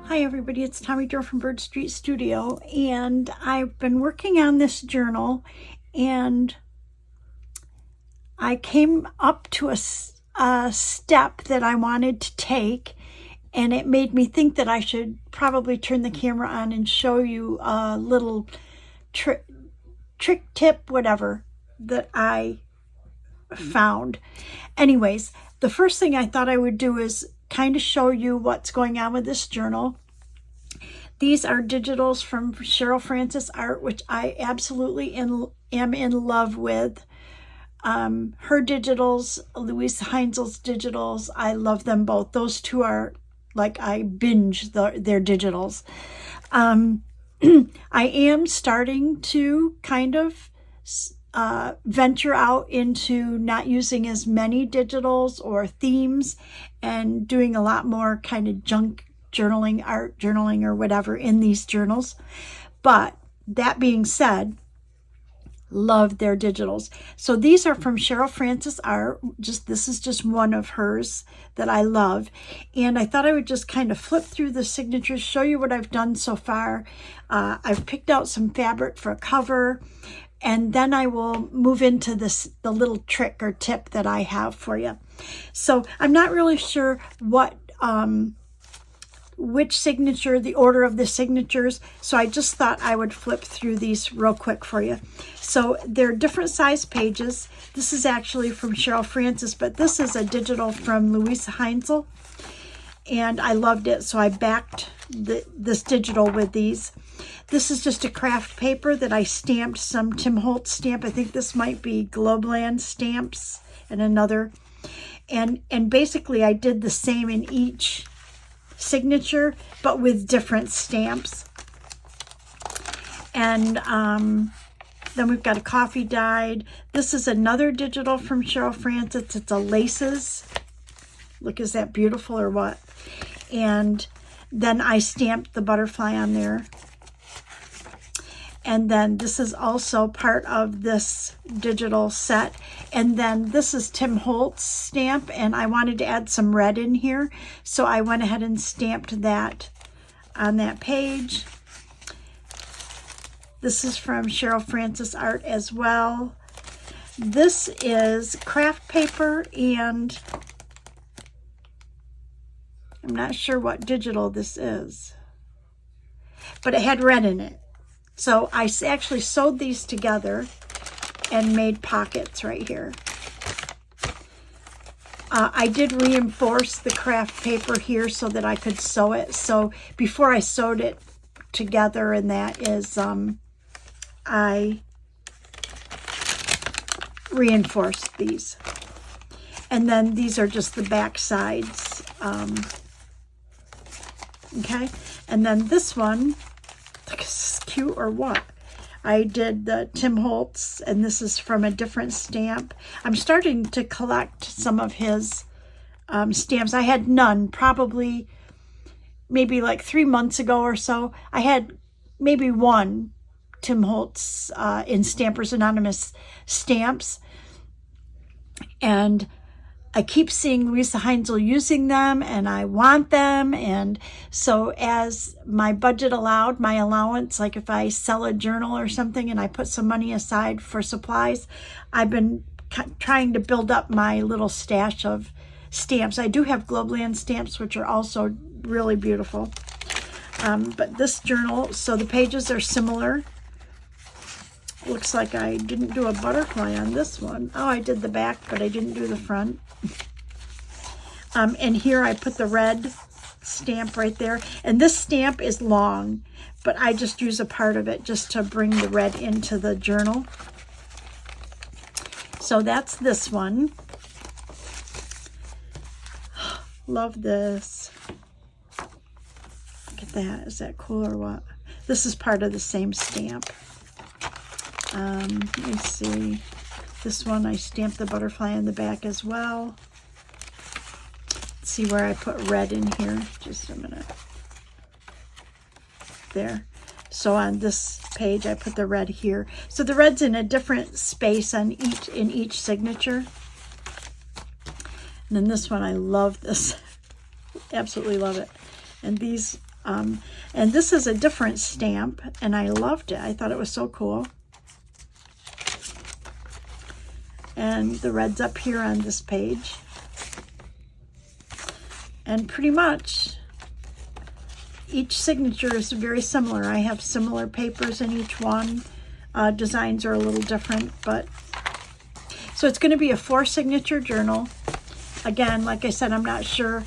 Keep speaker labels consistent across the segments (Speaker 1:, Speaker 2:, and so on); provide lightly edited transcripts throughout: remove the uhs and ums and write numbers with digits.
Speaker 1: Hi everybody, it's Tommy Jo from Bird Street Studio, and I've been working on this journal, and I came up to a step that I wanted to take, and it made me think that I should probably turn the camera on and show you a little trick tip, whatever, that I found. Anyways, the first thing I thought I would do is kind of show you what's going on with this journal. These are digitals from Cheryl Francis Art, which I absolutely am in love with. Her digitals, Louise Heinzel's digitals, I love them both. Those two are like I binge their digitals. I am starting to kind of venture out into not using as many digitals or themes and doing a lot more kind of junk journaling, art journaling, or whatever in these journals. But that being said, love their digitals. So these are from Cheryl Francis Art. This is just one of hers that I love. And I thought I would just kind of flip through the signatures, show you what I've done so far. I've picked out some fabric for a cover, and then I will move into the little trick or tip that I have for you. So I'm not really sure which signature, the order of the signatures, so I just thought I would flip through these real quick for you. So they're different size pages. This is actually from Cheryl Francis, but this is a digital from Louise Heinzel, and I loved it, so I backed this digital with these. This is just a craft paper that I stamped some Tim Holtz stamp. I think this might be Globeland stamps and another. And basically I did the same in each signature, but with different stamps. And then we've got a coffee dyed. This is another digital from Cheryl Francis. It's a laces. Look, is that beautiful or what? And then I stamped the butterfly on there. And then this is also part of this digital set. And then this is Tim Holtz stamp, and I wanted to add some red in here, so I went ahead and stamped that on that page. This is from Cheryl Francis Art as well. This is craft paper, and I'm not sure what digital this is, but it had red in it. So I actually sewed these together and made pockets right here. I did reinforce the craft paper here so that I could sew it. So before I sewed it together, and that is, I reinforced these. And then these are just the back sides. Okay, and then this one, look, is this cute or what? I did the Tim Holtz, and this is from a different stamp. I'm starting to collect some of his stamps. I had none, probably maybe like 3 months ago or so. I had maybe one Tim Holtz in Stampers Anonymous stamps, and I keep seeing Lisa Heinzel using them, and I want them. And so as my budget allowed, my allowance, like if I sell a journal or something and I put some money aside for supplies, I've been trying to build up my little stash of stamps. I do have Globeland stamps, which are also really beautiful. But this journal, so the pages are similar. Looks like I didn't do a butterfly on this one. Oh, I did the back, but I didn't do the front. And here I put the red stamp right there. And this stamp is long, but I just use a part of it just to bring the red into the journal. So that's this one. Love this. Look at that. Is that cool or what? This is part of the same stamp. Let me see. This one I stamped the butterfly in the back as well. Let's see where I put red in here. Just a minute. There. So on this page I put the red here. So the red's in a different space on each signature. And then this one, I love this. Absolutely love it. And these And this is a different stamp, and I loved it. I thought it was so cool. And the red's up here on this page. And pretty much each signature is very similar. I have similar papers in each one. Designs are a little different, but so it's going to be a 4-signature journal. Again, like I said, I'm not sure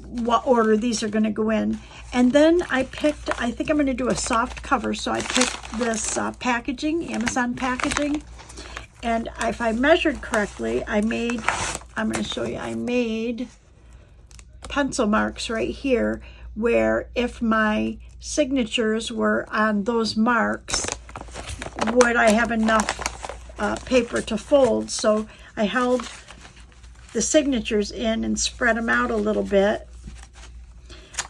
Speaker 1: what order these are going to go in. And then I think I'm going to do a soft cover. So I picked this packaging, Amazon packaging. And if I measured correctly, I'm going to show you, I made pencil marks right here where if my signatures were on those marks, would I have enough paper to fold? So I held the signatures in and spread them out a little bit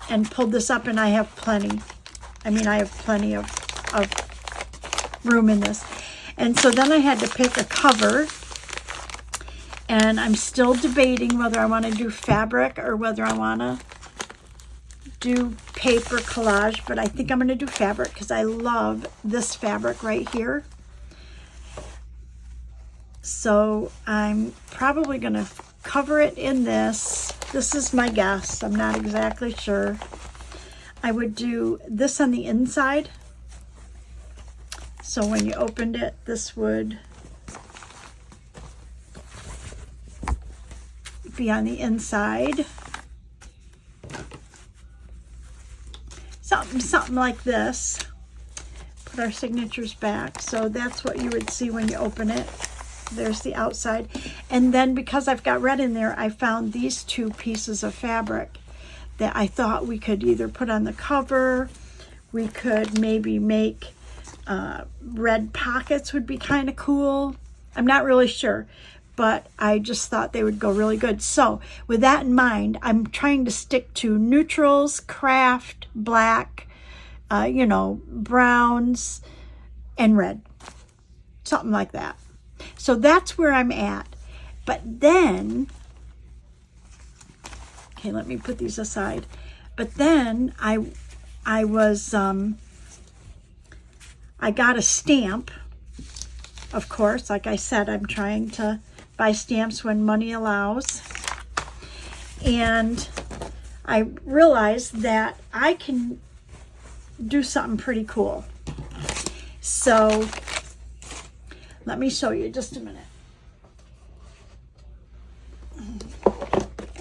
Speaker 1: and pulled this up, and I have plenty. I mean, I have plenty of room in this. And so then I had to pick a cover, and I'm still debating whether I want to do fabric or whether I want to do paper collage, but I think I'm going to do fabric because I love this fabric right here. So I'm probably going to cover it in this. This is my guess. I'm not exactly sure. I would do this on the inside. So when you opened it, this would be on the inside. Something like this. Put our signatures back. So that's what you would see when you open it. There's the outside. And then because I've got red in there, I found these 2 pieces of fabric that I thought we could either put on the cover. We could maybe make red pockets would be kind of cool. I'm not really sure, but I just thought they would go really good. So with that in mind, I'm trying to stick to neutrals, craft, black, browns, and red. Something like that. So that's where I'm at. But then, okay, let me put these aside. But then I got a stamp, of course. Like I said, I'm trying to buy stamps when money allows. And I realized that I can do something pretty cool. So let me show you just a minute.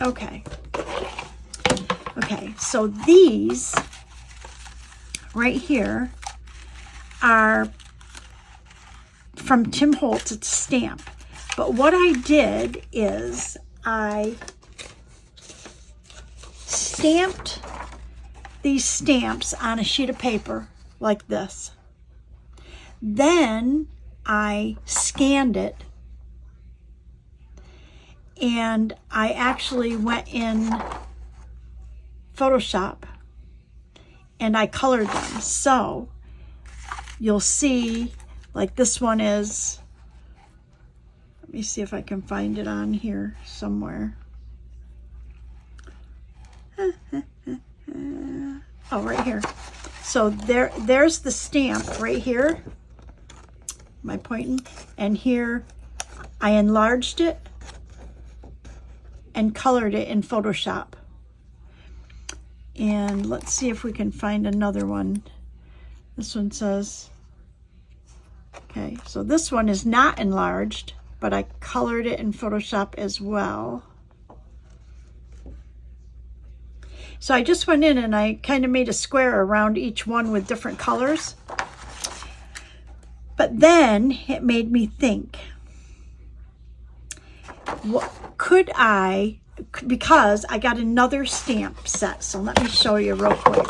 Speaker 1: Okay. Okay, so these right here are from Tim Holtz. It's a stamp. But what I did is I stamped these stamps on a sheet of paper like this. Then I scanned it, and I actually went in Photoshop and I colored them. So you'll see, like this one is, let me see if I can find it on here somewhere. Oh, right here. So there's the stamp right here. Am I pointing? And here I enlarged it and colored it in Photoshop. And let's see if we can find another one. This one says, okay, so this one is not enlarged, but I colored it in Photoshop as well. So I just went in and I kind of made a square around each one with different colors. But then it made me think, what could I, because I got another stamp set. So let me show you real quick.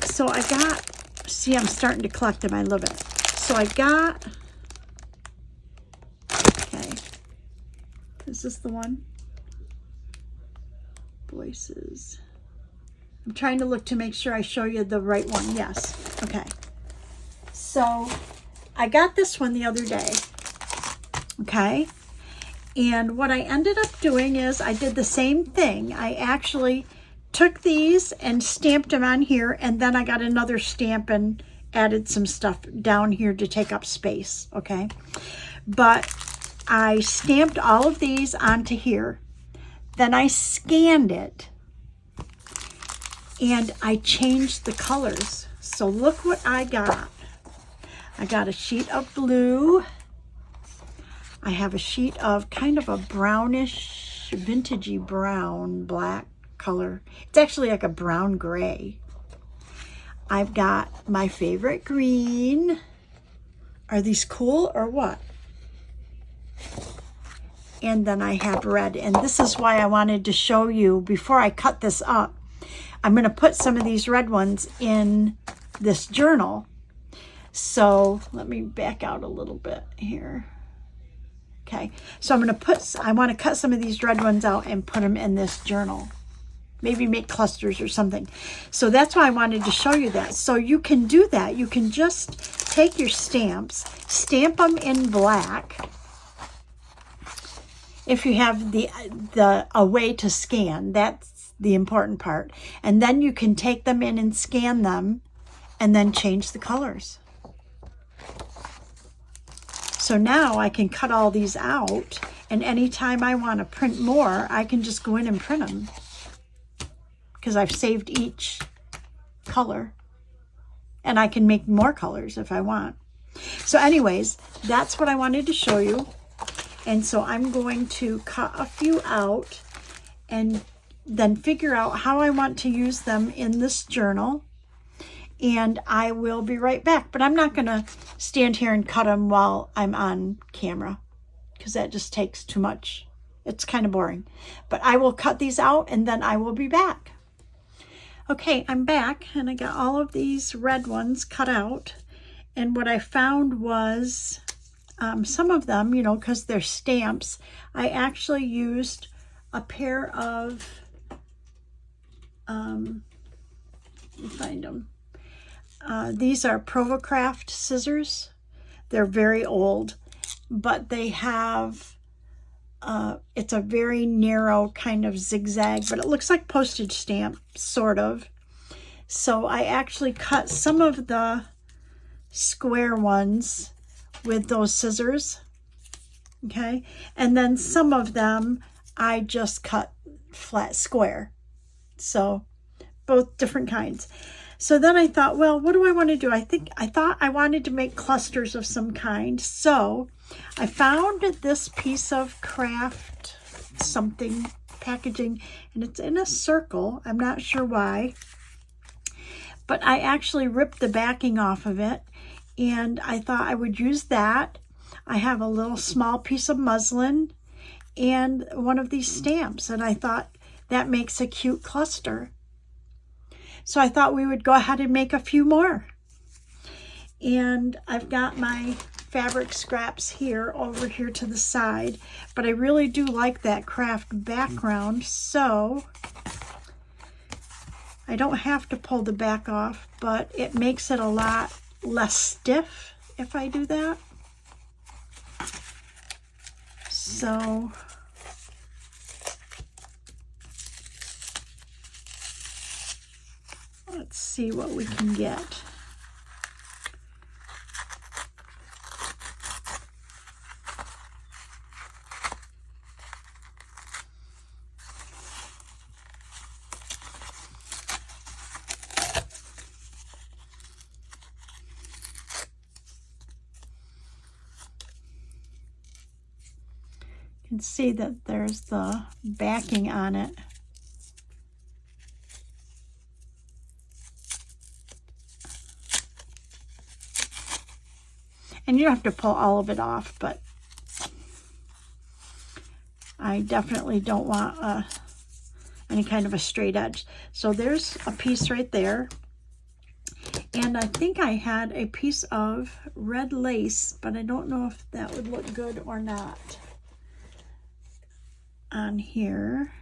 Speaker 1: So I got, see, I'm starting to collect them. I love it. So I got, okay, is this the one? Voices. I'm trying to look to make sure I show you the right one. Yes. Okay. So I got this one the other day, okay? And what I ended up doing is I did the same thing. I actually took these and stamped them on here, and then I got another stamp and added some stuff down here to take up space, okay? But I stamped all of these onto here. Then I scanned it and I changed the colors. So look what I got. I got a sheet of blue. I have a sheet of kind of a brownish, vintagey brown, black color. It's actually like a brown gray. I've got my favorite green. Are these cool or what? And then I have red. And this is why I wanted to show you before I cut this up. I'm going to put some of these red ones in this journal. So let me back out a little bit here. Okay, so I want to cut some of these red ones out and put them in this journal. Maybe make clusters or something. So that's why I wanted to show you that. So you can do that. You can just take your stamps, stamp them in black. If you have a way to scan, that's the important part. And then you can take them in and scan them and then change the colors. So now I can cut all these out, and anytime I want to print more, I can just go in and print them because I've saved each color, and I can make more colors if I want. So anyways, that's what I wanted to show you. And so I'm going to cut a few out and then figure out how I want to use them in this journal. And I will be right back. But I'm not going to stand here and cut them while I'm on camera because that just takes too much. It's kind of boring. But I will cut these out and then I will be back. Okay, I'm back and I got all of these red ones cut out. And what I found was some of them, you know, because they're stamps, I actually used a pair of, let me find them. These are Provocraft scissors. They're very old, but they have, it's a very narrow kind of zigzag, but it looks like postage stamp, sort of. So I actually cut some of the square ones with those scissors, okay? And then some of them I just cut flat square. So both different kinds. So then I thought, well, what do I want to do? I thought I wanted to make clusters of some kind. So I found this piece of craft something packaging, and it's in a circle. I'm not sure why. But I actually ripped the backing off of it, and I thought I would use that. I have a little small piece of muslin and one of these stamps, and I thought that makes a cute cluster. So I thought we would go ahead and make a few more. And I've got my fabric scraps here, over here to the side, but I really do like that craft background, so I don't have to pull the back off, but it makes it a lot less stiff if I do that. So let's see what we can get. You can see that there's the backing on it. And you don't have to pull all of it off, but I definitely don't want any kind of a straight edge. So there's a piece right there. And I think I had a piece of red lace, but I don't know if that would look good or not on here.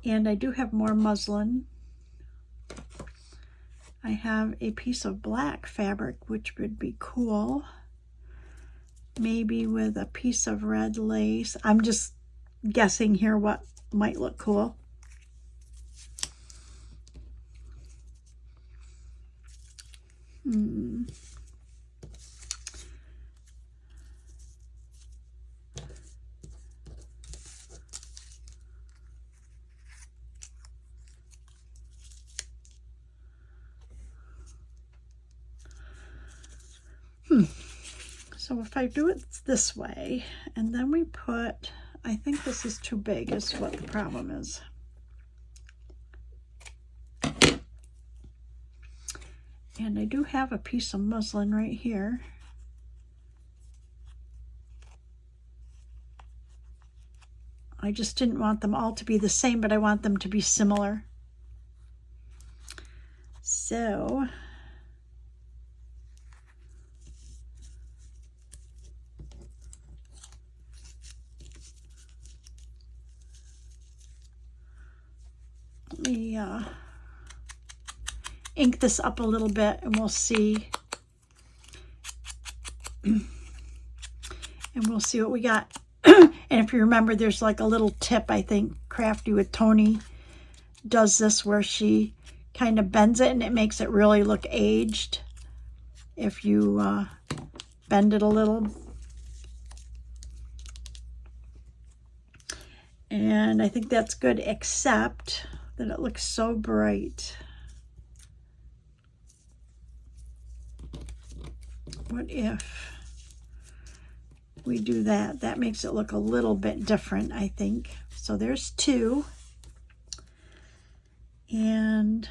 Speaker 1: And I do have more muslin. I have a piece of black fabric, which would be cool. Maybe with a piece of red lace. I'm just guessing here what might look cool. So if I do it this way, and then we put, I think this is too big is what the problem is. And I do have a piece of muslin right here. I just didn't want them all to be the same, but I want them to be similar. So let me ink this up a little bit and we'll see. And we'll see what we got. And if you remember, there's like a little tip, I think Crafty with Tony does this where she kind of bends it and it makes it really look aged if you bend it a little. And I think that's good, except that it looks so bright. What if we do that? That makes it look a little bit different, I think. So there's two. And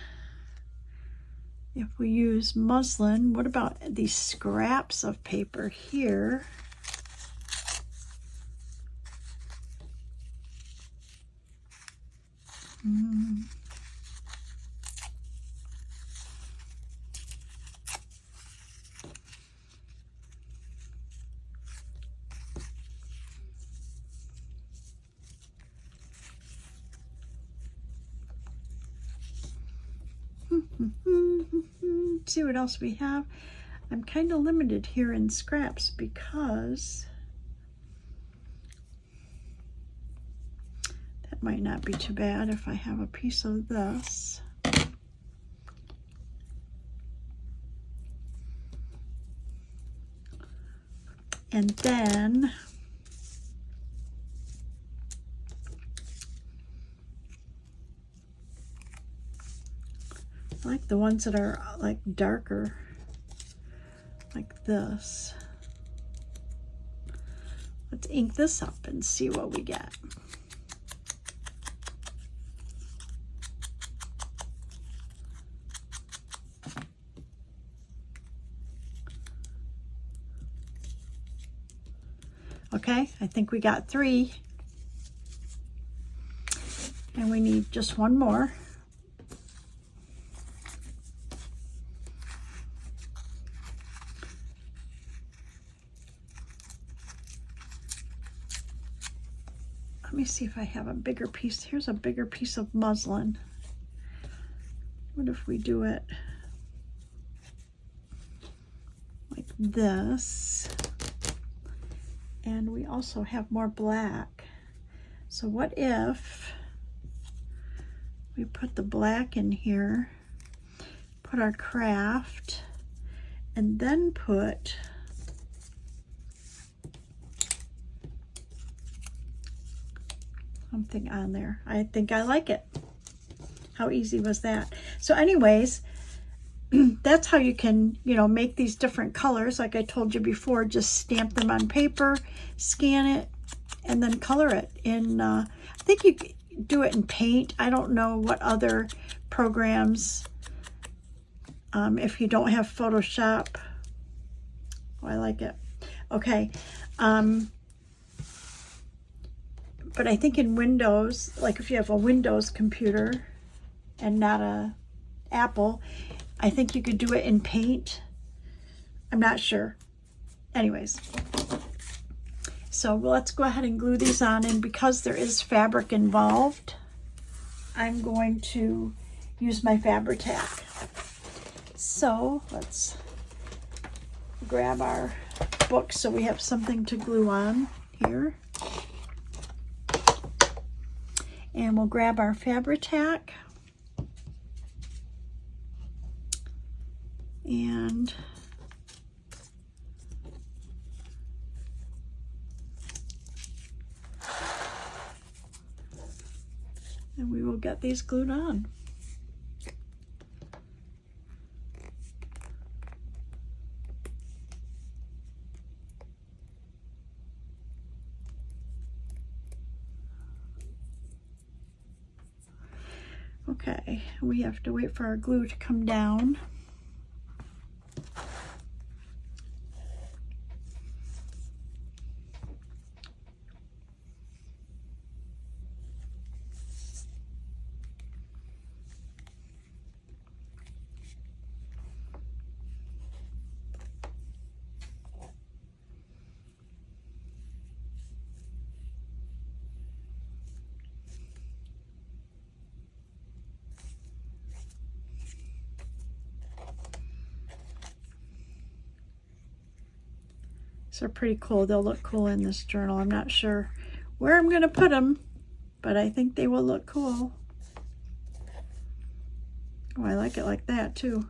Speaker 1: if we use muslin, what about these scraps of paper here? See what else we have. I'm kind of limited here in scraps because that might not be too bad if I have a piece of this. And then I like the ones that are like darker, like this. Let's ink this up and see what we get. Okay, I think we got 3. And we need just one more. Let me see if I have a bigger piece. Here's a bigger piece of muslin. What if we do it like this? And we also have more black. So what if we put the black in here, put our craft, and then put something on there. I think I like it. How easy was that? So anyways, that's how you can, you know, make these different colors. Like I told you before, just stamp them on paper, scan it, and then color it in, I think you do it in Paint. I don't know what other programs, if you don't have Photoshop. Oh, I like it. Okay. But I think in Windows, like if you have a Windows computer and not a Apple, I think you could do it in Paint. I'm not sure. Anyways, so let's go ahead and glue these on. And because there is fabric involved, I'm going to use my Fabri-Tac. So let's grab our book so we have something to glue on here. And we'll grab our Fabri-Tac. And we will get these glued on. Okay, we have to wait for our glue to come down. These are pretty cool. They'll look cool in this journal. I'm not sure where I'm going to put them, but I think they will look cool. Oh, I like it like that too.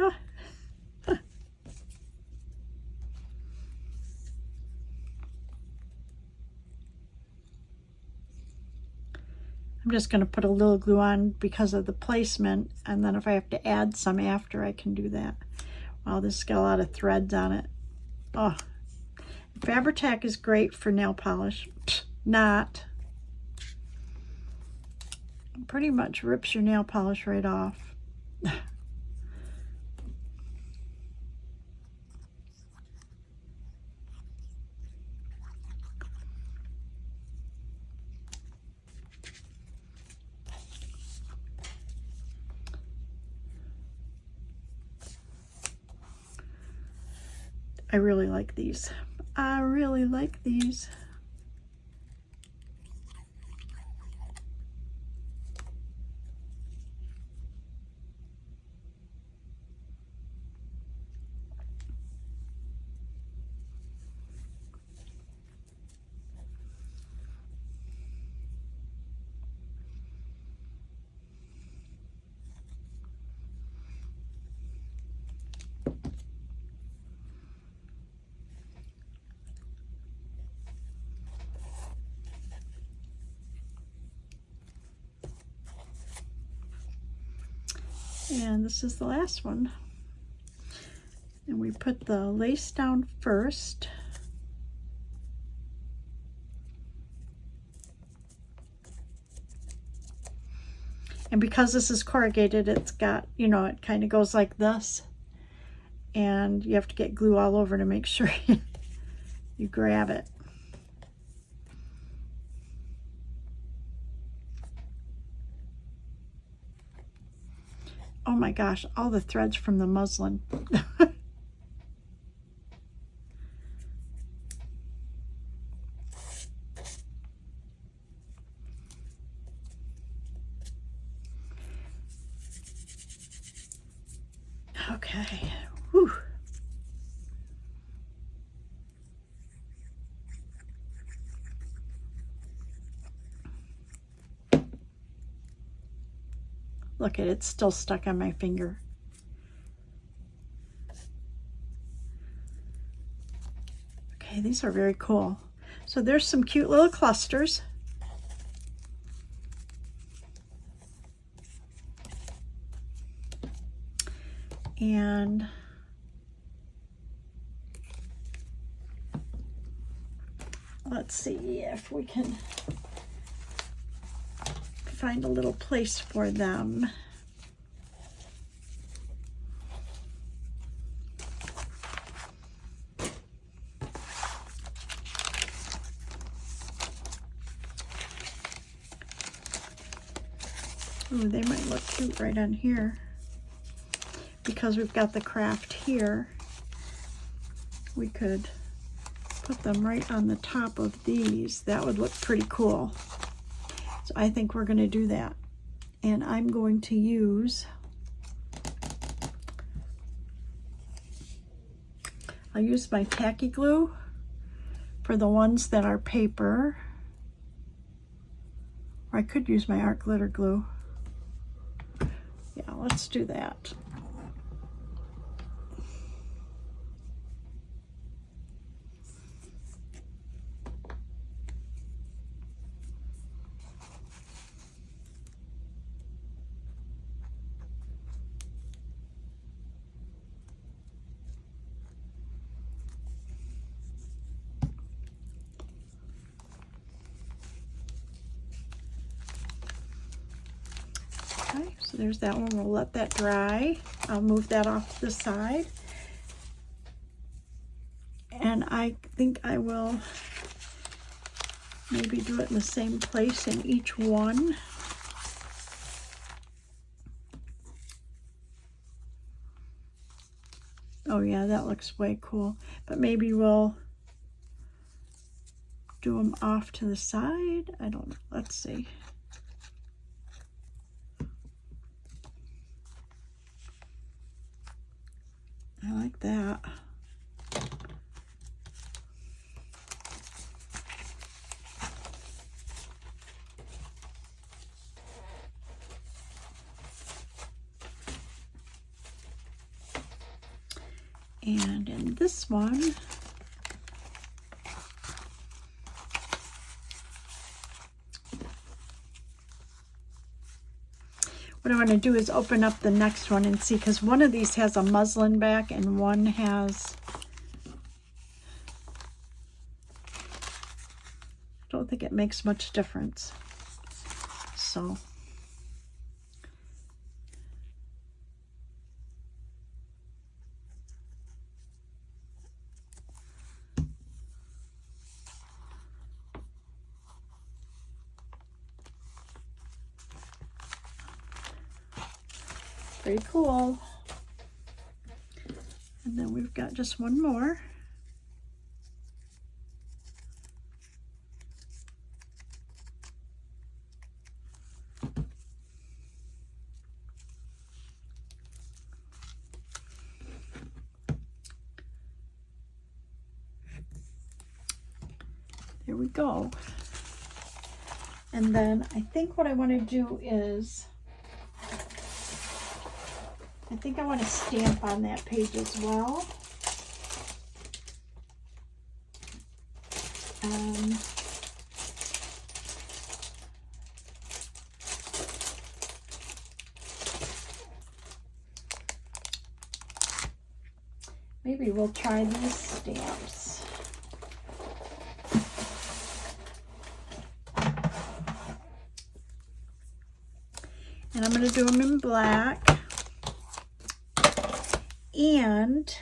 Speaker 1: Ah. I'm just going to put a little glue on because of the placement, and then if I have to add some after, I can do that. Wow, this has got a lot of threads on it. Oh, Fabri-Tac is great for nail polish. Pfft, not. It pretty much rips your nail polish right off. I really like these. I really like these. And this is the last one. And we put the lace down first. And because this is corrugated, it's got, you know, it kind of goes like this. And you have to get glue all over to make sure you grab it. Oh my gosh, all the threads from the muslin. Okay, whew. Look at it, it's still stuck on my finger. Okay, these are very cool. So there's some cute little clusters. And let's see if we can find a little place for them. Ooh, they might look cute right on here. Because we've got the craft here, we could put them right on the top of these. That would look pretty cool. So I think we're going to do that. And I'm going to use, I'll use my tacky glue for the ones that are paper. Or I could use my art glitter glue. Yeah, let's do that. Okay, so there's that one. We'll let that dry. I'll move that off to the side. And I think I will maybe do it in the same place in each one. Oh yeah, that looks way cool. But maybe we'll do them off to the side. I don't know. Let's see. I like that. And in this one, what I want to do is open up the next one and see, because one of these has a muslin back and one has, I don't think it makes much difference. So pretty cool. And then we've got just one more. There we go. And then I think what I want to do is, I think I want to stamp on that page as well. Maybe we'll try these stamps. And I'm going to do them in black. And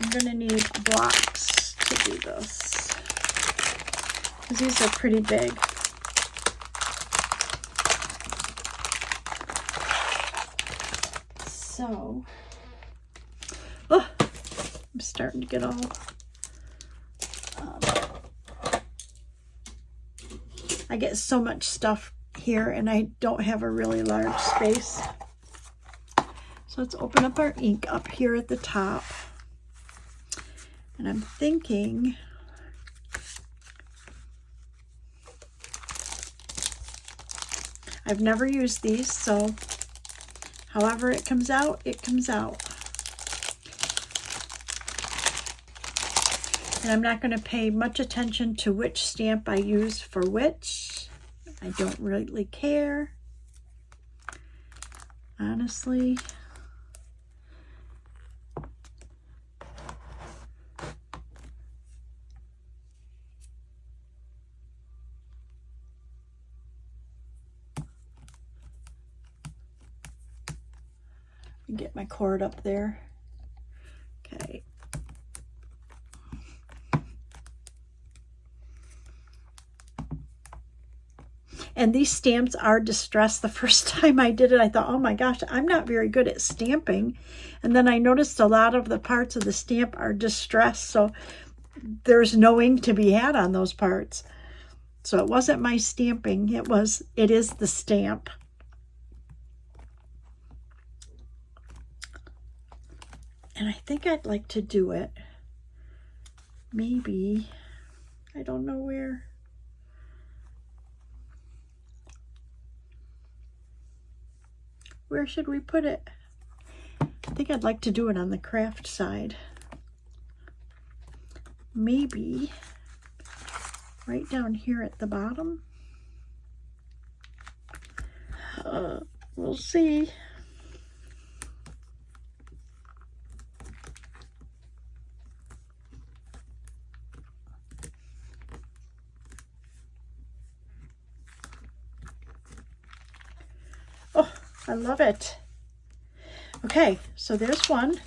Speaker 1: I'm going to need blocks to do this, because these are pretty big. So, oh, I'm starting to get all I get so much stuff here and I don't have a really large space. So let's open up our ink up here at the top. And I'm thinking I've never used these, so however it comes out, it comes out. And I'm not going to pay much attention to which stamp I use for which. I don't really care, honestly. Get my cord up there. And these stamps are distressed. The first time I did it, I thought, oh my gosh, I'm not very good at stamping. And then I noticed a lot of the parts of the stamp are distressed, so there's no ink to be had on those parts. So it wasn't my stamping, it is the stamp. And I think I'd like to do it, maybe, I don't know where. Where should we put it? I think I'd like to do it on the craft side. Maybe right down here at the bottom. We'll see. Oh, I love it. Okay, so there's one.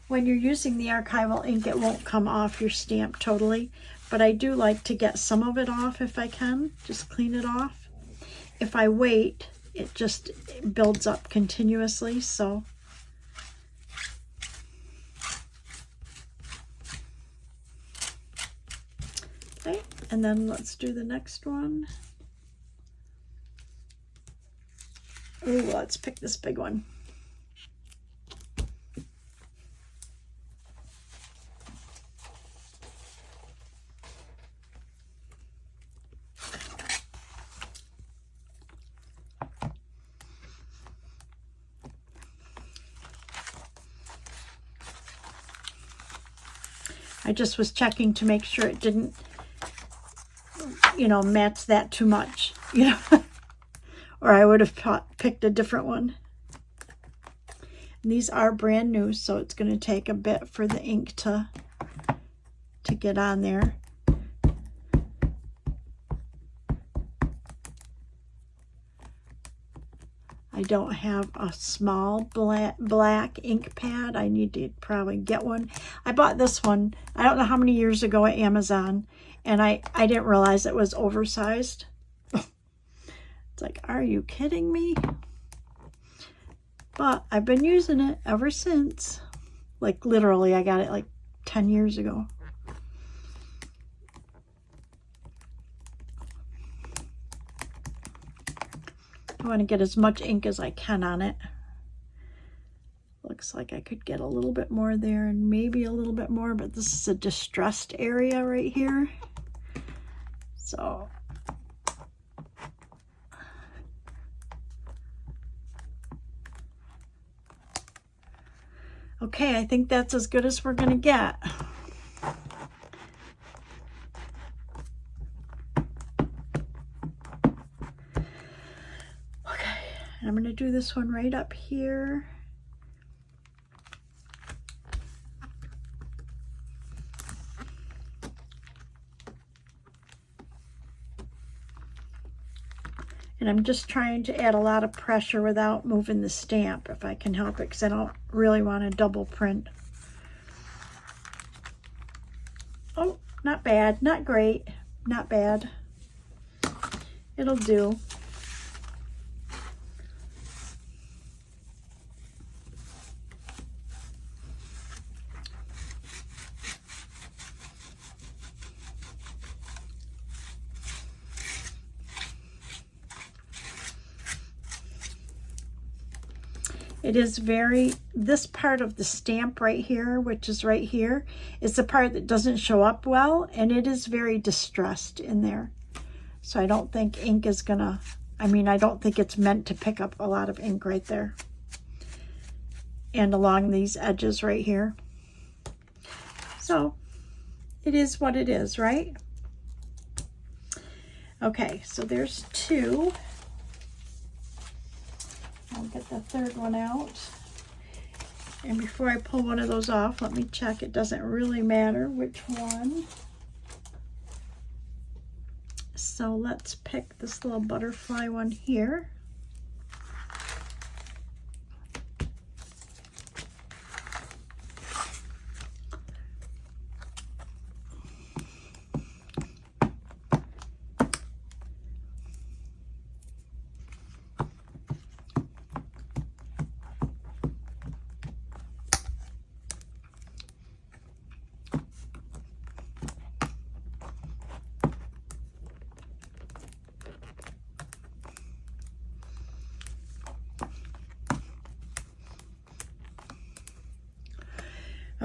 Speaker 1: When you're using the archival ink, it won't come off your stamp totally, but I do like to get some of it off if I can, just clean it off. If I wait, it just builds up continuously, so. Okay, and then let's do the next one. Ooh, let's pick this big one. I just was checking to make sure it didn't, match that too much, or I would have picked a different one. And these are brand new, so it's going to take a bit for the ink to get on there. I don't have a small black ink pad. I need to probably get one. I bought this one, I don't know how many years ago at Amazon, and I didn't realize it was oversized. It's like, are you kidding me? But I've been using it ever since. Like literally, I got it like 10 years ago. I want to get as much ink as I can on it. Looks like I could get a little bit more there and maybe a little bit more, but this is a distressed area right here. So okay, I think that's as good as we're gonna get. I'm going to do this one right up here. And I'm just trying to add a lot of pressure without moving the stamp, if I can help it, because I don't really want to double print. Oh, not bad, not great, not bad. It'll do. It is this part of the stamp right here, which is right here, is the part that doesn't show up well, and it is very distressed in there. So I don't think ink is gonna, I don't think it's meant to pick up a lot of ink right there. And along these edges right here. So it is what it is, right? Okay, so there's two. I'll get the third one out. And before I pull one of those off, let me check. It doesn't really matter which one. So let's pick this little butterfly one here.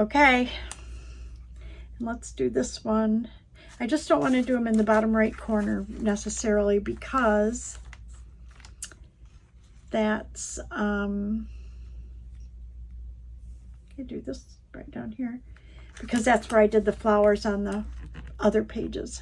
Speaker 1: Okay, let's do this one. I just don't want to do them in the bottom right corner necessarily because that's, I do this right down here because that's where I did the flowers on the other pages.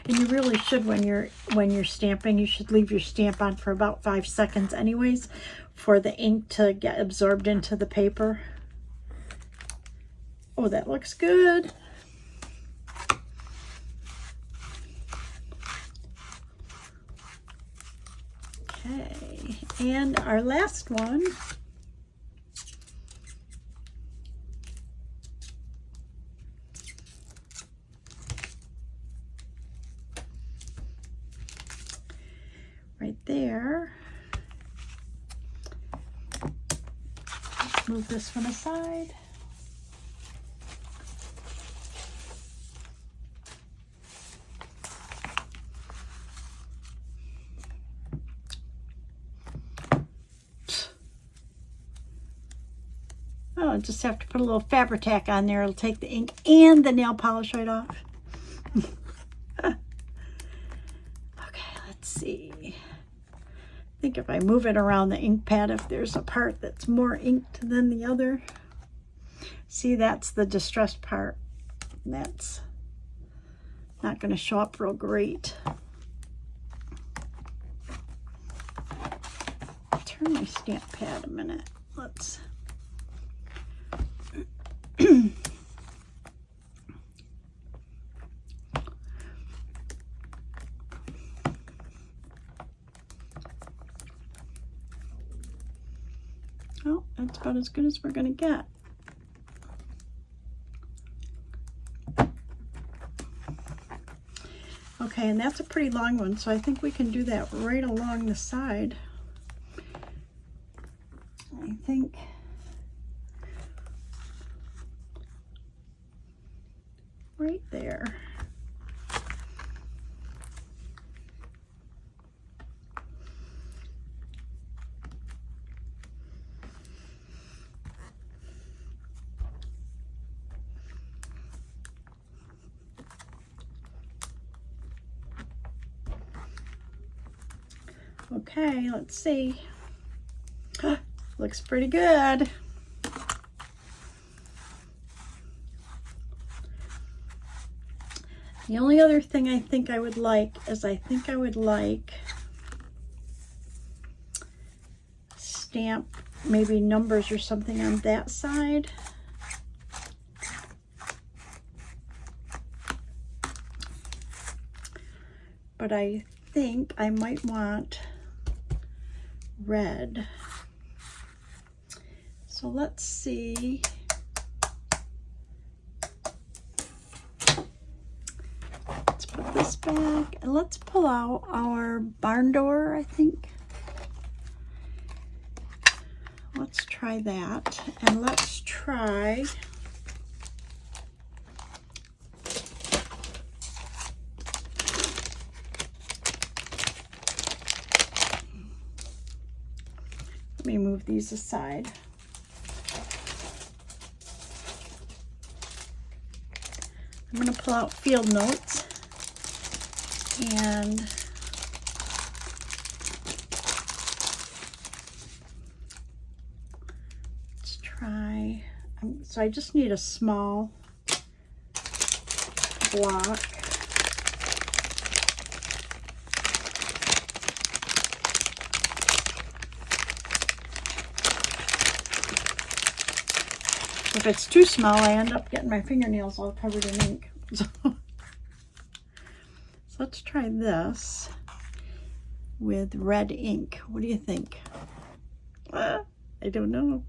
Speaker 1: And you really should, when you're stamping, you should leave your stamp on for about 5 seconds anyways for the ink to get absorbed into the paper. Oh, that looks good. Okay, and our last one. Right there. Let's move this one aside. Oh, just have to put a little Fabri-Tac on there. It'll take the ink and the nail polish right off. Okay, let's see. I think if I move it around the ink pad, if there's a part that's more inked than the other. See, that's the distressed part. That's not going to show up real great. Turn my stamp pad a minute. Let's... Oh, that's about as good as we're going to get. Okay, and that's a pretty long one, so I think we can do that right along the side. I think right there. Okay, let's see. Looks pretty good. The only other thing I think I would like is stamp maybe numbers or something on that side. But I think I might want red. So let's see. Let's put this back and let's pull out our barn door, I think. Let's try that, and let's try let me move these aside. I'm going to pull out Field Notes and let's try, so I just need a small block. If it's too small, I end up getting my fingernails all covered in ink. So let's try this with red ink. What do you think? I don't know.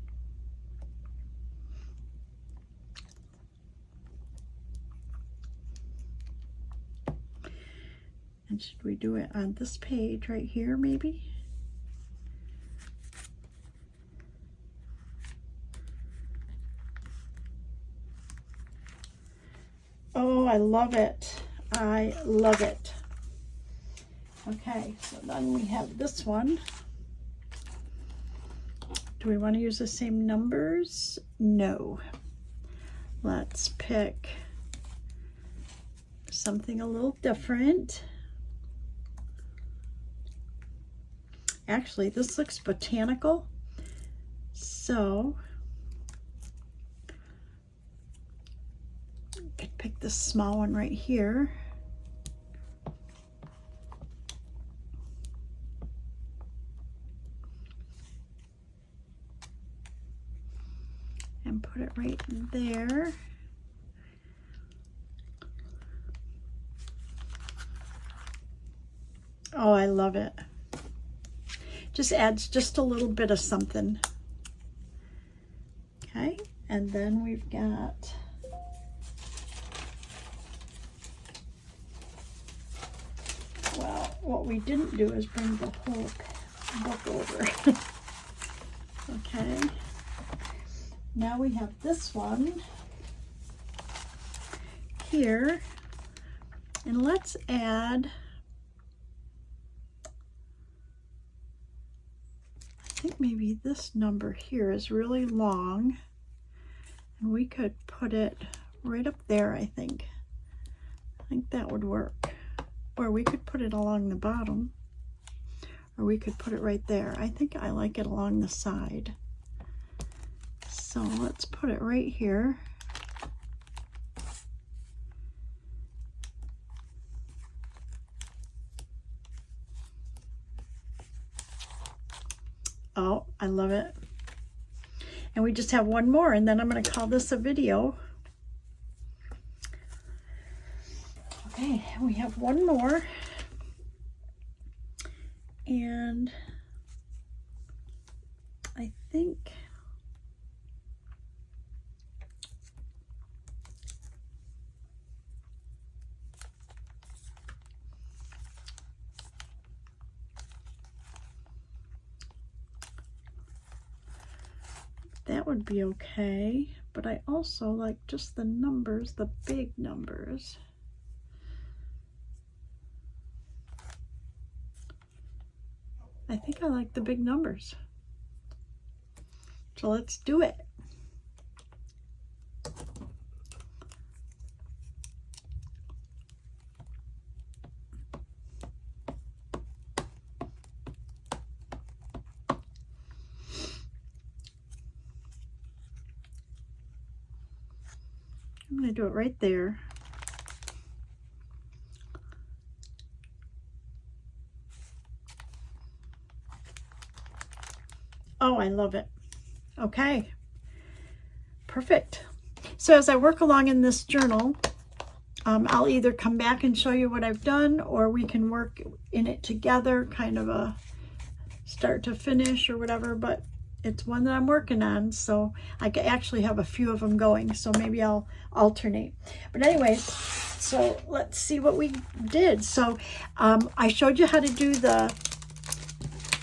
Speaker 1: And should we do it on this page right here, maybe? Oh, I love it. I love it. Okay, so then we have this one. Do we want to use the same numbers? No. Let's pick something a little different. Actually, this looks botanical, so I could pick this small one right here. And put it right there. Oh, I love it. Just adds just a little bit of something. Okay, and then we've got well, what we didn't do is bring the whole book over. Okay, now we have this one here, and let's add, I think maybe this number here is really long, and we could put it right up there. I think that would work. Or we could put it along the bottom, or we could put it right there. I think I like it along the side. So let's put it right here. Oh, I love it. And we just have one more, and then I'm going to call this a video. Okay, we have one more. And I think that would be okay, but I also like just the numbers, the big numbers. I think I like the big numbers. So let's do it. I'm going to do it right there. Oh, I love it. Okay, perfect. So as I work along in this journal, I'll either come back and show you what I've done, or we can work in it together, kind of a start to finish or whatever, but it's one that I'm working on, so I actually have a few of them going, so maybe I'll alternate. But anyway, so let's see what we did. So I showed you how to do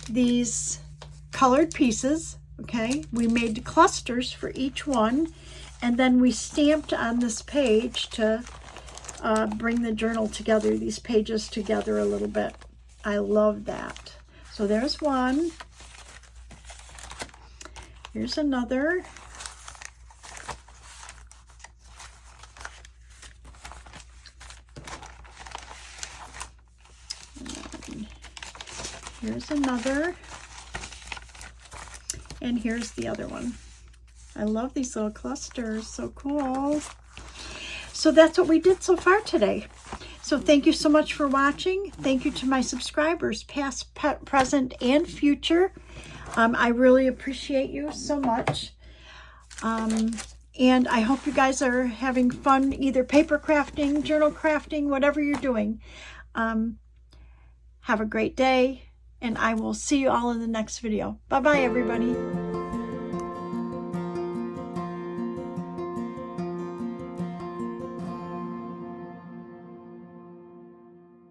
Speaker 1: these colored pieces. Okay, we made clusters for each one, and then we stamped on this page to bring the journal together, these pages together a little bit. I love that. So there's one. Here's another. And here's another. And here's the other one. I love these little clusters, so cool. So that's what we did so far today. So thank you so much for watching. Thank you to my subscribers, past, present, and future. I really appreciate you so much. And I hope you guys are having fun, either paper crafting, journal crafting, whatever you're doing. Have a great day, and I will see you all in the next video. Bye-bye, everybody.